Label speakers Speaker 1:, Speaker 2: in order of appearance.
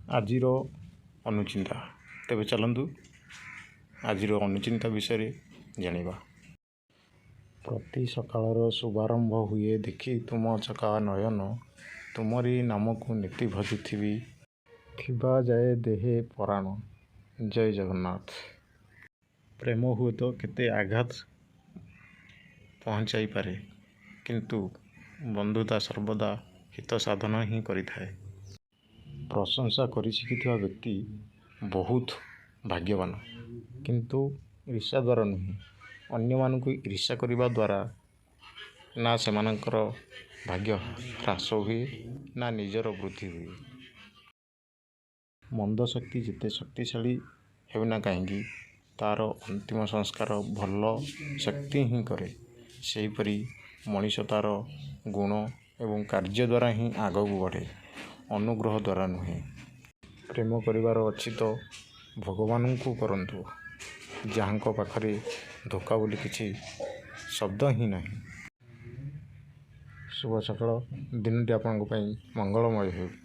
Speaker 1: ଆଜିର ଅନୁଚିନ୍ତା। ତେବେ ଚାଲନ୍ତୁ ଆଜିର ଅନୁଚିନ୍ତା ବିଷୟରେ ଜାଣିବା। ପ୍ରତି ସକାଳର ଶୁଭାରମ୍ଭ ହୁଏ ଦେଖି ତୁମ ଚକା ନୟନ, ତୁମରି ନାମକୁ ନୀତି ଭଜୁଥିବି, ଥିବା ଯାଏ ଦେହେ ପରାଣ। ଜୟ ଜଗନ୍ନାଥ। ପ୍ରେମ ହୁଏତ କେତେ ଆଘାତ ପହଞ୍ଚାଇପାରେ, କିନ୍ତୁ ବନ୍ଧୁତା ସର୍ବଦା ହିତ ସାଧନ ହିଁ କରିଥାଏ। ପ୍ରଶଂସା କରି ଶିଖିଥିବା ବ୍ୟକ୍ତି ବହୁତ ଭାଗ୍ୟବାନ, କିନ୍ତୁ ଈର୍ଷା ଦ୍ୱାରା ନୁହେଁ। ଅନ୍ୟମାନଙ୍କୁ ଈର୍ଷା କରିବା ଦ୍ୱାରା ନା ସେମାନଙ୍କର ଭାଗ୍ୟ ହ୍ରାସ ହୁଏ, ନା ନିଜର ବୃଦ୍ଧି ହୁଏ। ମନ୍ଦ ଶକ୍ତି ଯେତେ ଶକ୍ତିଶାଳୀ ହେଉନା କାହିଁକି, ତା'ର ଅନ୍ତିମ ସଂସ୍କାର ଭଲ ଶକ୍ତି ହିଁ କରେ। ସେହିପରି ମଣିଷ ତା'ର ଗୁଣ ଏବଂ କାର୍ଯ୍ୟ ଦ୍ୱାରା ହିଁ ଆଗକୁ ବଢ଼େ, ଅନୁଗ୍ରହ ଦ୍ୱାରା ନୁହେଁ। ପ୍ରେମ କରିବାର ଅଛି ତ ଭଗବାନଙ୍କୁ କରନ୍ତୁ, ଯାହାଙ୍କ ପାଖରେ ଧୋକା ବୋଲି କିଛି ଶବ୍ଦ ହିଁ ନାହିଁ। ଶୁଭ ସକାଳ। ଦିନଟି ଆପଣଙ୍କ ପାଇଁ ମଙ୍ଗଳମୟ ହେଉ।